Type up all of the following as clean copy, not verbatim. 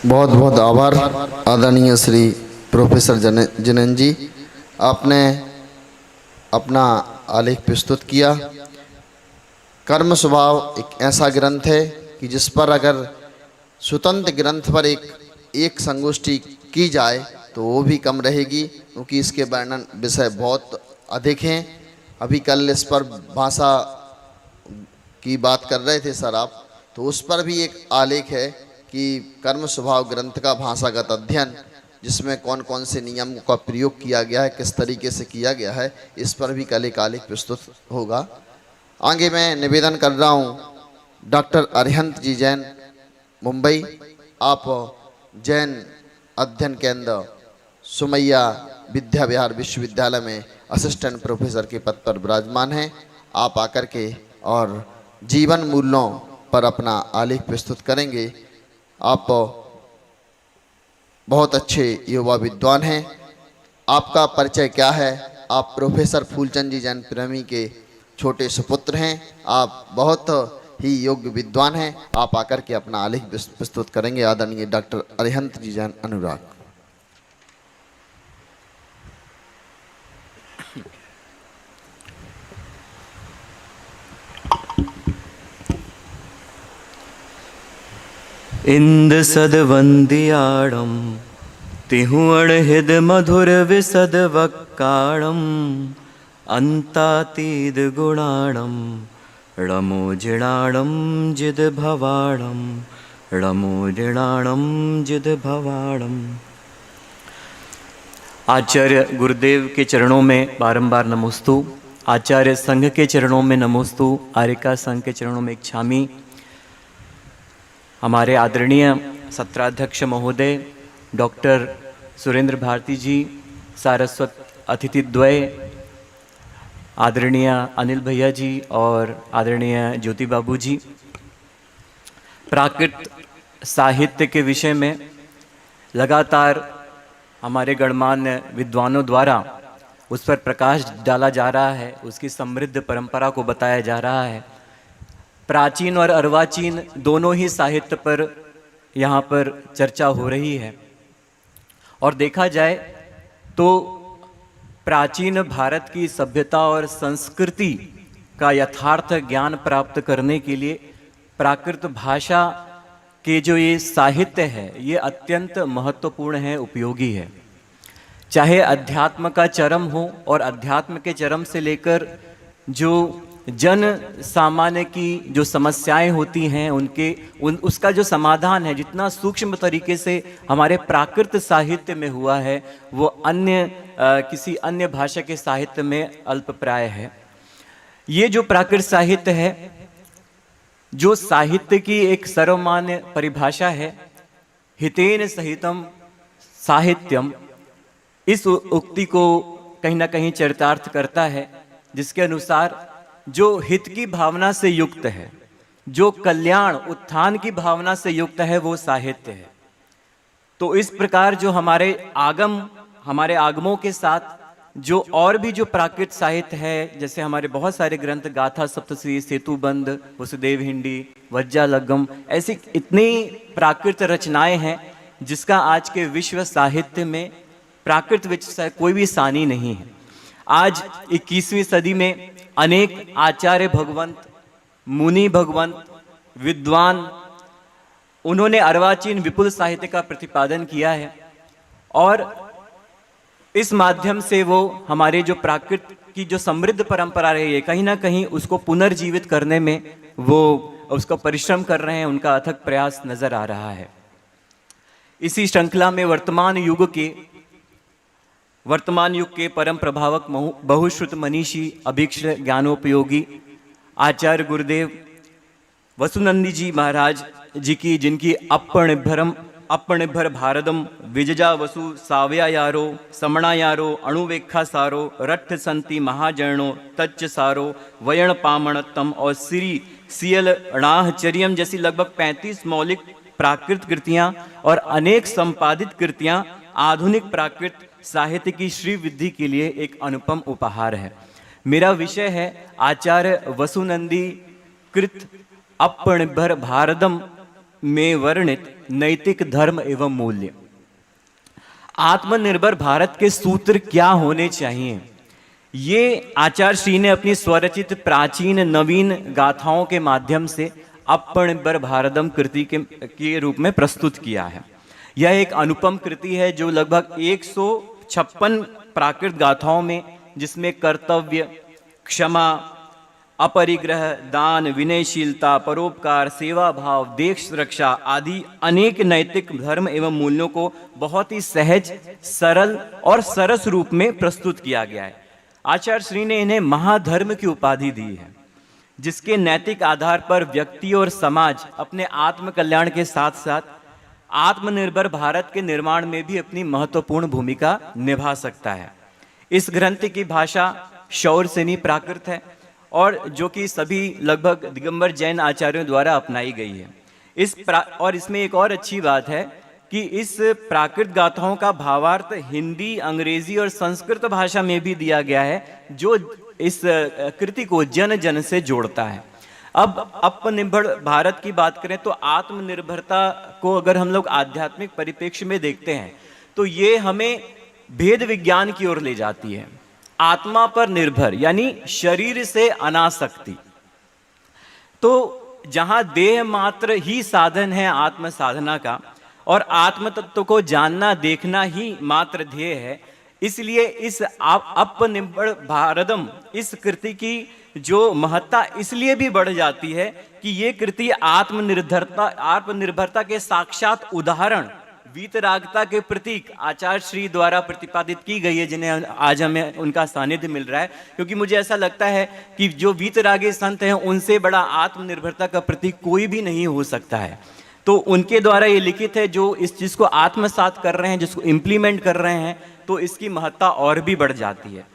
बहुत बहुत आभार आदरणीय श्री प्रोफेसर जिनेन जी, आपने अपना आलेख प्रस्तुत किया। कर्म स्वभाव एक ऐसा ग्रंथ है कि जिस पर अगर स्वतंत्र ग्रंथ पर एक संगोष्ठी की जाए तो वो भी कम रहेगी, क्योंकि इसके वर्णन विषय बहुत अधिक हैं। अभी कल इस पर भाषा की बात कर रहे थे सर आप, तो उस पर भी एक आलेख है कि कर्म स्वभाव ग्रंथ का भाषागत अध्ययन, जिसमें कौन कौन से नियम का प्रयोग किया गया है, किस तरीके से किया गया है, इस पर भी कल एक आलेख प्रस्तुत होगा। आगे मैं निवेदन कर रहा हूँ डॉक्टर अरिहंत जी जैन, मुंबई, आप जैन अध्ययन केंद्र सुमैया विद्या विहार विश्वविद्यालय में असिस्टेंट प्रोफेसर के पद पर विराजमान हैं। आप आकर के और जीवन मूल्यों पर अपना आलेख प्रस्तुत करेंगे। आप बहुत अच्छे युवा विद्वान हैं। आपका परिचय क्या है? आप प्रोफेसर फूलचंद जी जैन प्रेमी के छोटे सुपुत्र हैं। आप बहुत ही योग्य विद्वान हैं। आप आकर के अपना आलेख प्रस्तुत करेंगे। आदरणीय डॉक्टर अरिहंत जी जैन, अनुराग। इंद सदवंदियाड़म तिहुअण हिद मधुर विसद वक्काणम अंतातीद गुणाणम णमो जिणाणम जिद भवाणम णमो जिणाणम जिद भवाणम। आचार्य गुरुदेव के चरणों में बारंबार नमोस्तु, आचार्य संघ के चरणों में नमोस्तु, आर्यिका संघ के चरणों में इच्छामी। हमारे आदरणीय सत्राध्यक्ष महोदय डॉक्टर सुरेंद्र भारती जी, सारस्वत अतिथिद्वय आदरणीय अनिल भैया जी और आदरणीय ज्योति बाबू जी, प्राकृत साहित्य के विषय में लगातार हमारे गणमान्य विद्वानों द्वारा उस पर प्रकाश डाला जा रहा है, उसकी समृद्ध परंपरा को बताया जा रहा है। प्राचीन और अर्वाचीन दोनों ही साहित्य पर यहाँ पर चर्चा हो रही है। और देखा जाए तो प्राचीन भारत की सभ्यता और संस्कृति का यथार्थ ज्ञान प्राप्त करने के लिए प्राकृत भाषा के जो ये साहित्य है ये अत्यंत महत्वपूर्ण है, उपयोगी है। चाहे अध्यात्म का चरम हो और अध्यात्म के चरम से लेकर जो जन सामान्य की जो समस्याएं होती हैं उसका जो समाधान है, जितना सूक्ष्म तरीके से हमारे प्राकृत साहित्य में हुआ है वो किसी अन्य भाषा के साहित्य में अल्पप्राय है। ये जो प्राकृत साहित्य है, जो साहित्य की एक सर्वमान्य परिभाषा है, हितेन सहितम साहित्यम, इस उक्ति को कहीं ना कहीं चरितार्थ करता है, जिसके अनुसार जो हित की भावना से युक्त है, जो कल्याण उत्थान की भावना से युक्त है, वो साहित्य है। तो इस प्रकार जो हमारे आगमों के साथ जो और भी जो प्राकृत साहित्य है, जैसे हमारे बहुत सारे ग्रंथ, गाथा सप्तश्री, सेतुबंध, वसुदेव हिंडी, वज्जालगम, ऐसी इतनी प्राकृत रचनाएं हैं जिसका आज के विश्व साहित्य में प्राकृत विषय कोई भी सानी नहीं है। आज 21वीं सदी में अनेक आचार्य भगवंत, मुनि भगवंत, विद्वान, उन्होंने अर्वाचीन विपुल साहित्य का प्रतिपादन किया है और इस माध्यम से वो हमारे जो प्राकृत की जो समृद्ध परंपरा रही है, कहीं ना कहीं उसको पुनर्जीवित करने में वो उसका परिश्रम कर रहे हैं, उनका अथक प्रयास नजर आ रहा है। इसी श्रृंखला में वर्तमान युग के परम प्रभावक बहुश्रुत मनीषी अभीक्ष ज्ञानोपयोगी आचार्य गुरुदेव वसुनंदी जी महाराज जी की, जिनकी अपनिर्भर भारतम विजजा वसु साव्या यारो समणा यारो अणुवेखा सारो रट्ठ संति महाजर्णो तच्च सारो वयण पामणतम और श्री सियल अणाहचर्यम जैसी लगभग 35 मौलिक प्राकृत कृतियां और अनेक संपादित कृतियां आधुनिक प्राकृत साहित्य की श्री वृद्धि के लिए एक अनुपम उपहार है। मेरा विषय है आचार्य वसुनंदी कृत अपनिर्भर भारतम में वर्णित नैतिक धर्म एवं मूल्य। आत्मनिर्भर भारत के सूत्र क्या होने चाहिए, ये आचार्य श्री ने अपनी स्वरचित प्राचीन नवीन गाथाओं के माध्यम से आत्मनिर्भर भारतम कृति के रूप में प्रस्तुत किया है। यह एक अनुपम कृति है जो लगभग 156 प्राकृत गाथाओं में, जिसमें कर्तव्य, क्षमा, अपरिग्रह, दान, विनयशीलता, परोपकार, सेवा भाव, देश रक्षा आदि अनेक नैतिक धर्म एवं मूल्यों को बहुत ही सहज, सरल और सरस रूप में प्रस्तुत किया गया है। आचार्य श्री ने इन्हें महाधर्म की उपाधि दी है, जिसके नैतिक आधार पर व्यक्ति और समाज अपने आत्म कल्याण के साथ साथ आत्मनिर्भर भारत के निर्माण में भी अपनी महत्वपूर्ण भूमिका निभा सकता है। इस ग्रंथ की भाषा शौर सेनी प्राकृत है और जो कि सभी लगभग दिगंबर जैन आचार्यों द्वारा अपनाई गई है। और इसमें एक और अच्छी बात है कि इस प्राकृत गाथाओं का भावार्थ हिंदी, अंग्रेजी और संस्कृत भाषा में भी दिया गया है, जो इस कृति को जन जन से जोड़ता है। अब आत्मनिर्भर भारत की बात करें तो आत्मनिर्भरता को अगर हम लोग आध्यात्मिक परिप्रेक्ष्य में देखते हैं तो ये हमें भेद विज्ञान की ओर ले जाती है। आत्मा पर निर्भर यानी शरीर से अनासक्ति। तो जहां देह मात्र ही साधन है आत्म साधना का और आत्म तत्व को जानना देखना ही मात्र ध्येय है, इसलिए इस आत्मनिर्भर भारतम इस कृति की जो महत्ता इसलिए भी बढ़ जाती है कि ये कृति आत्मनिर्भरता के साक्षात उदाहरण, वीतरागता के प्रतीक आचार्य श्री द्वारा प्रतिपादित की गई है, जिन्हें आज हमें उनका सानिध्य मिल रहा है। क्योंकि मुझे ऐसा लगता है कि जो वीतरागी संत हैं उनसे बड़ा आत्मनिर्भरता का प्रतीक कोई भी नहीं हो सकता है। तो उनके द्वारा ये लिखित है, जो इस चीज को आत्मसात कर रहे हैं, जिसको इम्प्लीमेंट कर रहे हैं, तो इसकी महत्ता और भी बढ़ जाती है।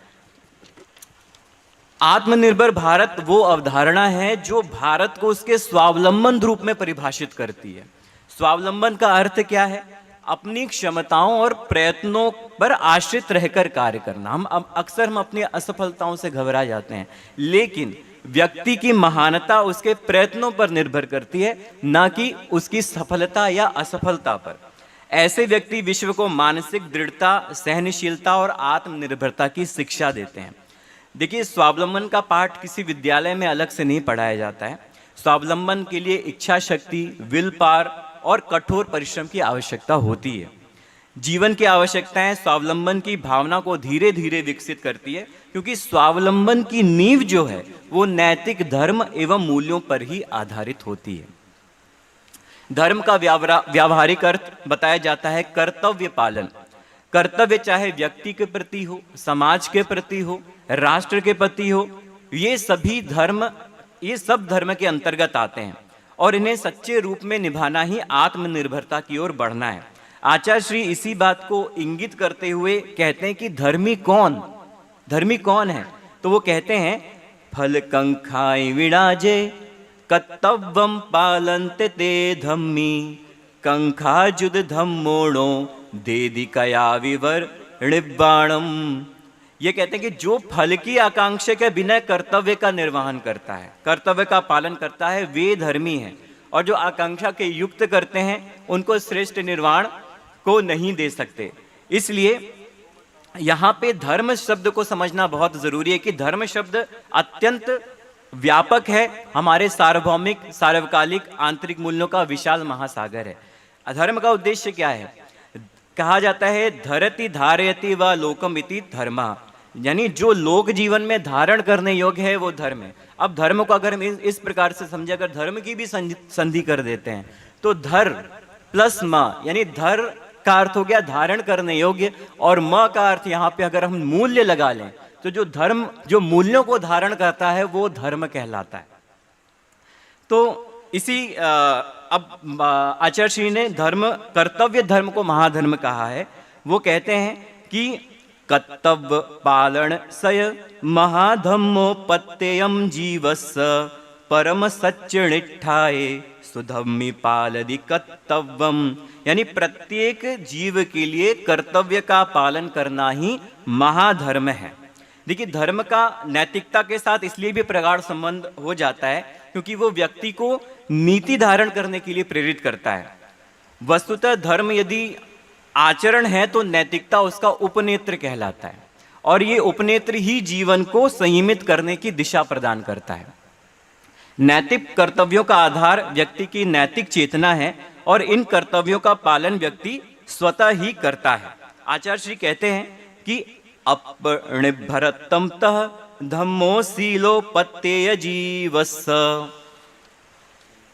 आत्मनिर्भर भारत वो अवधारणा है जो भारत को उसके स्वावलंबन रूप में परिभाषित करती है। स्वावलंबन का अर्थ क्या है? अपनी क्षमताओं और प्रयत्नों पर आश्रित रहकर कार्य करना। हम अक्सर अपनी असफलताओं से घबरा जाते हैं, लेकिन व्यक्ति की महानता उसके प्रयत्नों पर निर्भर करती है, ना कि उसकी सफलता या असफलता पर। ऐसे व्यक्ति विश्व को मानसिक दृढ़ता, सहनशीलता और आत्मनिर्भरता की शिक्षा देते हैं। देखिए, स्वावलंबन का पाठ किसी विद्यालय में अलग से नहीं पढ़ाया जाता है। स्वावलंबन के लिए इच्छा शक्ति, विल पावर और कठोर परिश्रम की आवश्यकता होती है। जीवन की आवश्यकताएं स्वावलंबन की भावना को धीरे धीरे विकसित करती है, क्योंकि स्वावलंबन की नींव जो है वो नैतिक धर्म एवं मूल्यों पर ही आधारित होती है। धर्म का व्यावहारिक अर्थ बताया जाता है कर्तव्य पालन। कर्तव्य चाहे व्यक्ति के प्रति हो, समाज के प्रति हो, राष्ट्र के प्रति हो, ये सब धर्म के अंतर्गत आते हैं और इन्हें सच्चे रूप में निभाना ही आत्मनिर्भरता की ओर बढ़ना है। आचार्य श्री इसी बात को इंगित करते हुए कहते हैं कि धर्मी कौन है? तो वो कहते हैं, फल कंखाई विराजे कर्तव्यम पालन्ते ते धम्मी कंखाजुद धम्मोणो देदिकया विवर णिब्बाणम। ये कहते हैं कि जो फल की आकांक्षा के बिना कर्तव्य का निर्वहन करता है, कर्तव्य का पालन करता है, वे धर्मी हैं। और जो आकांक्षा के युक्त करते हैं उनको श्रेष्ठ निर्वाण को नहीं दे सकते। इसलिए यहाँ पे धर्म शब्द को समझना बहुत जरूरी है कि धर्म शब्द अत्यंत व्यापक है, हमारे सार्वभौमिक सार्वकालिक आंतरिक मूल्यों का विशाल महासागर है। धर्म का उद्देश्य क्या है? कहा जाता है धरति धारयति व लोकम इति धर्मा, यानी जो लोक जीवन में धारण करने योग्य है वो धर्म है। अब धर्म को अगर हम इस प्रकार से समझे, अगर धर्म की भी संधि कर देते हैं तो धर प्लस म, यानी धर का अर्थ हो गया धारण करने योग्य, और म का अर्थ यहाँ पे अगर हम मूल्य लगा लें तो जो धर्म जो मूल्यों को धारण करता है वो धर्म कहलाता है। तो इसी अब आचार्य श्री ने कर्तव्य धर्म को महाधर्म कहा है। वो कहते हैं कि कर्तव्य पालन सय महाधम्मोपत्ययम जीवस्य परम सच्च निष्ठाये सुधम्मी पालदि कर्तव्यम, यानी प्रत्येक जीव के लिए कर्तव्य का पालन करना ही महाधर्म है। देखिए, धर्म का नैतिकता के साथ इसलिए भी प्रगाढ़ संबंध हो जाता है क्योंकि वो व्यक्ति को नीति धारण करने के लिए प्रेरित करता है। वस्तुतः धर्म यदि आचरण है तो नैतिकता उसका उपनेत्र कहलाता है, और ये उपनेत्र ही जीवन को संयमित करने की दिशा प्रदान करता है। नैतिक कर्तव्यों का आधार व्यक्ति की नैतिक चेतना है, और इन कर्तव्यों का पालन व्यक्ति स्वतः ही करता है। आचार्य श्री कहते हैं कि अपनिर्भरतम तः धम्मो शीलो पत्तेय जीवस्य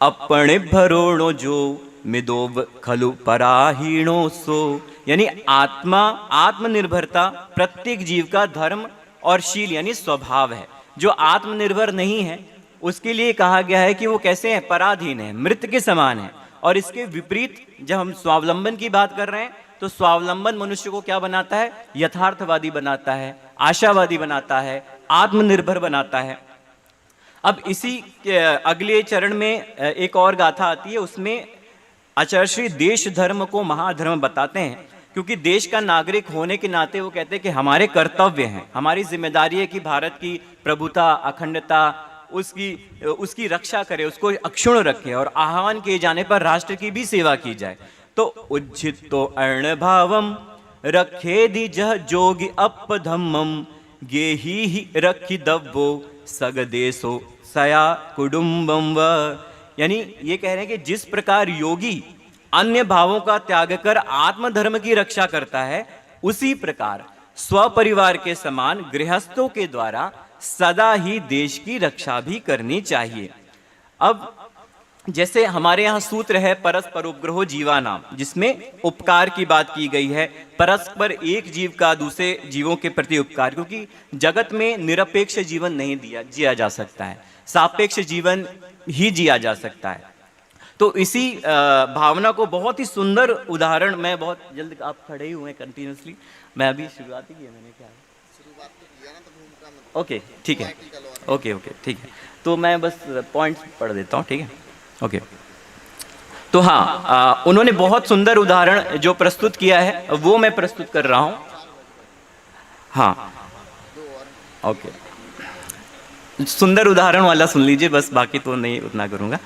अपनिर्भरोणो जो मिदोव खलु पराहीणो सो। यानी आत्मनिर्भरता प्रत्येक जीव का धर्म और शील यानी स्वभाव है। जो आत्मनिर्भर नहीं है उसके लिए कहा गया है कि वो कैसे है, पराधीन है, मृत के समान है। और इसके विपरीत जब हम स्वावलंबन की बात कर रहे हैं तो स्वावलंबन मनुष्य को क्या बनाता है, यथार्थवादी बनाता है, आशावादी बनाता है, आत्मनिर्भर बनाता है। अब इसी अगले चरण में एक और गाथा आती है, उसमें आचार्य श्री देश धर्म को महाधर्म बताते हैं, क्योंकि देश का नागरिक होने के नाते वो कहते हैं कि हमारे कर्तव्य हैं, हमारी जिम्मेदारी है कि भारत की प्रभुता, अखंडता, उसकी रक्षा करे, उसको अक्षुण्ण रखे, और आह्वान किए जाने पर राष्ट्र की भी सेवा की जाए। तो उज्जितो अर्ण भावम रखे दी जह जोगी अपधम्मम गेही रखी दब्बो सग देशो सया कुडुम्बम व। यानी ये कह रहे हैं कि जिस प्रकार योगी अन्य भावों का त्याग कर आत्मधर्म की रक्षा करता है, उसी प्रकार स्वपरिवार के समान गृहस्थों के द्वारा सदा ही देश की रक्षा भी करनी चाहिए। अब जैसे हमारे यहाँ सूत्र है परस्पर उपग्रहो जीवानाम, जिसमें उपकार की बात की गई है, परस्पर एक जीव का दूसरे जीवों के प्रति उपकार, क्योंकि जगत में निरपेक्ष जीवन नहीं जिया जा सकता है, सापेक्ष जीवन ही जिया जा सकता है। तो इसी भावना को बहुत ही सुंदर उदाहरण, मैं बहुत जल्द, आप खड़े ही हुए कंटिन्यूसली, मैं अभी शुरुआत ही की है, मैंने क्या ओके ठीक है, ओके ठीक है, तो मैं बस पॉइंट्स पढ़ देता हूँ, ठीक है, ओके। तो हाँ, उन्होंने बहुत सुंदर उदाहरण जो प्रस्तुत किया है वो मैं प्रस्तुत कर रहा हूँ। हाँ ओके, सुंदर उदाहरण वाला सुन लीजिए बस, बाकी तो नहीं उतना करूँगा।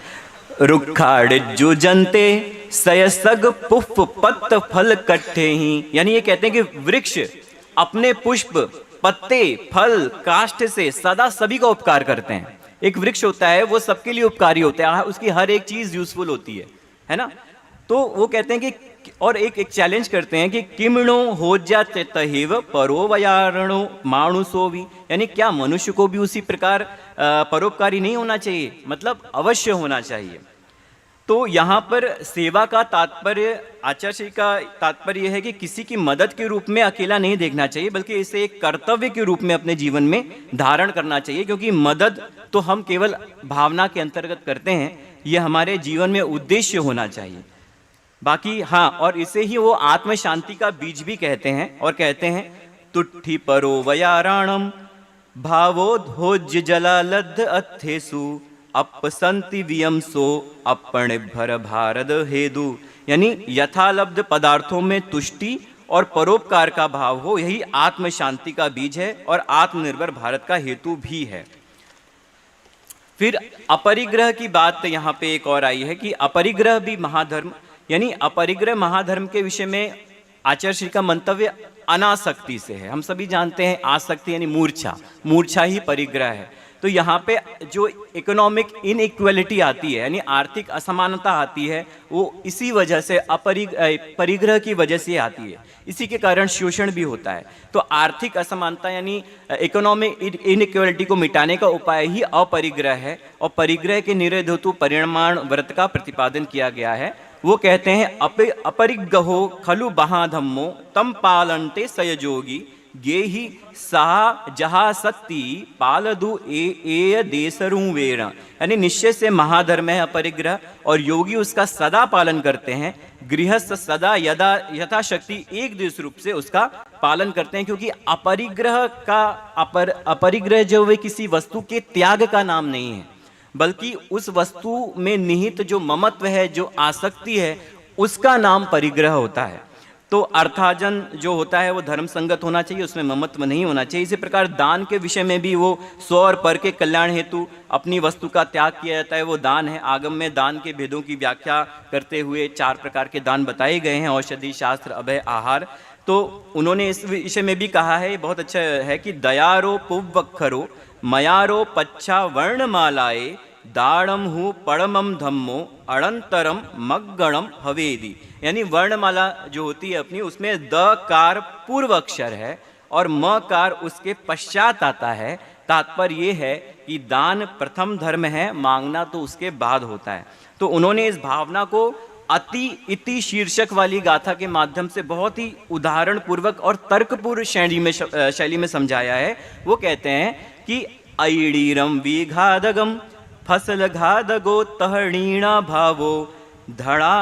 रुखाड़ जो जनते सयसग पुष्प पत्त फल कट्ठे ही। यानी ये कहते हैं कि वृक्ष अपने पुष्प, पत्ते, फल, काष्ठ से सदा सभी का उपकार करते हैं। एक वृक्ष होता है वो सबके लिए उपकारी होता है, उसकी हर एक चीज यूजफुल होती है ना। तो वो कहते हैं कि, और एक चैलेंज करते हैं कि किमणो हो जाते तहेव परो वयारणो मानुसो भी। यानी क्या मनुष्य को भी उसी प्रकार परोपकारी नहीं होना चाहिए, मतलब अवश्य होना चाहिए। तो यहाँ पर सेवा का तात्पर्य, आचार्य श्री का तात्पर्य यह है कि किसी की मदद के रूप में अकेला नहीं देखना चाहिए, बल्कि इसे एक कर्तव्य के रूप में अपने जीवन में धारण करना चाहिए, क्योंकि मदद तो हम केवल भावना के अंतर्गत करते हैं, यह हमारे जीवन में उद्देश्य होना चाहिए। बाकी हाँ, और इसे ही वो आत्म शांति का बीज भी कहते हैं, और कहते हैं तुट्ठी परो वयाराणम भावोद्भोज्य जलालब्ध अथेसु अपसंति वियमसो अपने भर भारत हेदु। यानी यथालब्ध पदार्थों में तुष्टि और परोपकार का भाव हो, यही आत्म शांति का बीज है और आत्मनिर्भर भारत का हेतु भी है। फिर अपरिग्रह की बात यहाँ पे एक और आई है कि अपरिग्रह भी महाधर्म, यानी अपरिग्रह महाधर्म के विषय में आचार्य श्री का मंतव्य अनासक्ति से है। हम सभी जानते हैं आसक्ति यानी मूर्छा ही परिग्रह है। तो यहाँ पे जो इकोनॉमिक इनइक्वालिटी आती है, यानी आर्थिक असमानता आती है, वो इसी वजह से परिग्रह की वजह से आती है। इसी के कारण शोषण भी होता है। तो आर्थिक असमानता यानी इकोनॉमिक इनइक्वालिटी को मिटाने का उपाय ही अपरिग्रह है, और परिग्रह के निरोध हेतु परिमाण व्रत का प्रतिपादन किया गया है। वो कहते हैं अपरिग्रहो खलु बहाधम्मो तम पालनते सयजोगी गेहि सहा जहा शक्ति पालदु ए देशरुवेण। यानी निश्चय से महाधर्म है अपरिग्रह, और योगी उसका सदा पालन करते हैं। गृहस्थ सदा यथाशक्ति एक देश रूप से उसका पालन करते हैं, क्योंकि अपरिग्रह जो वे किसी वस्तु के त्याग का नाम नहीं है, बल्कि उस वस्तु में निहित जो ममत्व है, जो आसक्ति है, उसका नाम परिग्रह होता है। तो अर्थार्जन जो होता है वो धर्म संगत होना चाहिए, उसमें ममत्व नहीं होना चाहिए। इसी प्रकार दान के विषय में भी वो स्व और पर के कल्याण हेतु अपनी वस्तु का त्याग किया जाता है, वो दान है। आगम में दान के भेदों की व्याख्या करते हुए 4 प्रकार के दान बताए गए हैं, औषधि, शास्त्र, अभय, आहार। तो उन्होंने इस विषय में भी कहा है, बहुत अच्छा है कि दयारो पुवक्खरो मयारो पच्छा वर्णमालाए दाड़म हु पड़मम धम्मो अड़ंतरम मग्गणम हवेदी। यानी वर्णमाला जो होती है अपनी, उसमें द कार पूर्व अक्षर है और म कार उसके पश्चात आता है। तात्पर्य ये है कि दान प्रथम धर्म है, मांगना तो उसके बाद होता है। तो उन्होंने इस भावना को अति इति शीर्षक वाली गाथा के माध्यम से बहुत ही उदाहरण पूर्वक और तर्कपूर्ण शैली में समझाया है। वो कहते हैं कि ऐडीरम विघादगम फसल घादगो तहणीणा भावो धड़ा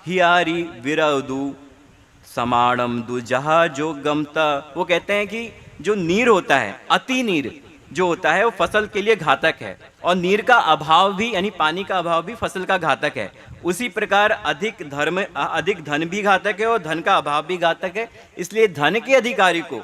हियारी विरदु समाणम दुजहा जो गमता। वो कहते हैं कि जो नीर होता है, अति नीर जो होता है वो फसल के लिए घातक है, और नीर का अभाव भी यानी पानी का अभाव भी फसल का घातक है। उसी प्रकार अधिक धन भी घातक है और धन का अभाव भी घातक है। इसलिए धन के अधिकारी को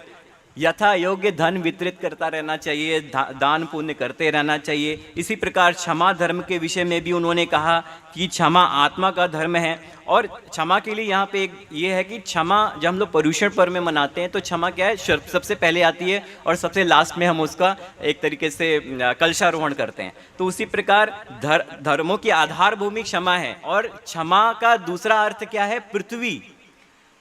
यथा योग्य धन वितरित करता रहना चाहिए, दान पुण्य करते रहना चाहिए। इसी प्रकार क्षमा धर्म के विषय में भी उन्होंने कहा कि क्षमा आत्मा का धर्म है। और क्षमा के लिए यहाँ पे एक ये है कि क्षमा जब हम लोग पर्युषण पर्व में मनाते हैं तो क्षमा क्या है, सबसे पहले आती है और सबसे लास्ट में हम उसका एक तरीके से कलशारोहण करते हैं। तो उसी प्रकार धर्मों की आधार भूमि क्षमा है। और क्षमा का दूसरा अर्थ क्या है, पृथ्वी।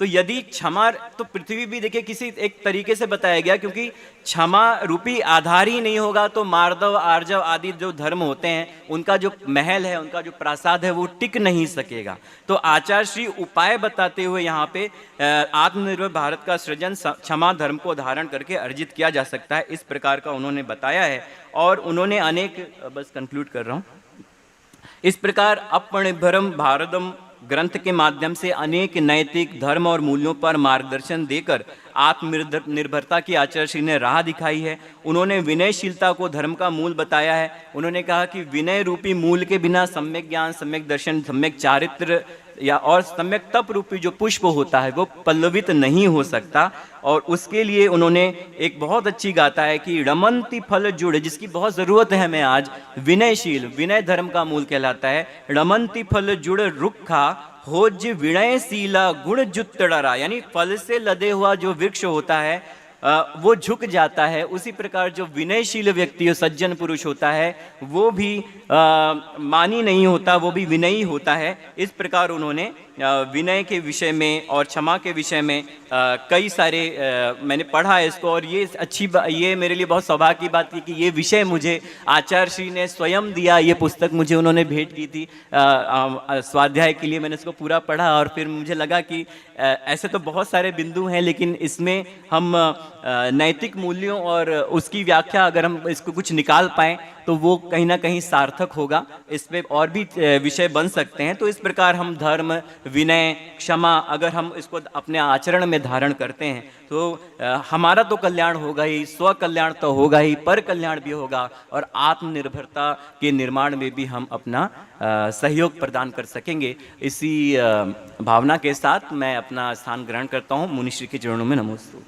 तो यदि क्षमा, तो पृथ्वी भी देखिए किसी एक तरीके से बताया गया, क्योंकि क्षमा रूपी आधार ही नहीं होगा तो मार्दव, आर्जव आदि जो धर्म होते हैं उनका जो महल है, उनका जो प्रासाद है वो टिक नहीं सकेगा। तो आचार्य श्री उपाय बताते हुए यहाँ पे आत्मनिर्भर भारत का सृजन क्षमा धर्म को धारण करके अर्जित किया जा सकता है, इस प्रकार का उन्होंने बताया है। और उन्होंने अनेक, बस कंक्लूड कर रहा हूँ, इस प्रकार अपनिर्भरम भारतम ग्रंथ के माध्यम से अनेक नैतिक धर्म और मूल्यों पर मार्गदर्शन देकर आत्मनिर्भरता की आचार्य श्री ने राह दिखाई है। उन्होंने विनयशीलता को धर्म का मूल बताया है। उन्होंने कहा कि विनय रूपी मूल के बिना सम्यक ज्ञान, सम्यक दर्शन, सम्यक चारित्र या और सम्यक तप रूपी जो पुष्प होता है वो पल्लवित नहीं हो सकता। और उसके लिए उन्होंने एक बहुत अच्छी गाथा है कि रमंती फल जुड़, जिसकी बहुत ज़रूरत है हमें आज। विनयशील, विनय धर्म का मूल कहलाता है। रमंती फल जुड़ रुखा होज विनयशीला गुण जुत्तड़ा, यानी फल से लदे हुआ जो वृक्ष होता है वो झुक जाता है। उसी प्रकार जो विनयशील व्यक्ति, सज्जन पुरुष होता है वो भी मानी नहीं होता, वो भी विनयी होता है। इस प्रकार उन्होंने विनय के विषय में और क्षमा के विषय में कई सारे मैंने पढ़ा है इसको। और ये ये मेरे लिए बहुत सौभाग्य की बात थी कि ये विषय मुझे आचार्य श्री ने स्वयं दिया। ये पुस्तक मुझे उन्होंने भेंट की थी स्वाध्याय के लिए। मैंने इसको पूरा पढ़ा और फिर मुझे लगा कि ऐसे तो बहुत सारे बिंदु हैं, लेकिन इसमें हम नैतिक मूल्यों और उसकी व्याख्या अगर हम इसको कुछ निकाल पाएँ तो वो कहीं ना कहीं सार्थक होगा। इस पे और भी विषय बन सकते हैं। तो इस प्रकार हम धर्म, विनय, क्षमा अगर हम इसको अपने आचरण में धारण करते हैं तो हमारा तो कल्याण होगा ही, स्व कल्याण तो होगा ही, पर कल्याण भी होगा और आत्मनिर्भरता के निर्माण में भी हम अपना सहयोग प्रदान कर सकेंगे। इसी भावना के साथ मैं अपना स्थान ग्रहण करता हूँ। मुनिश्री के चरणों में नमोस्तु।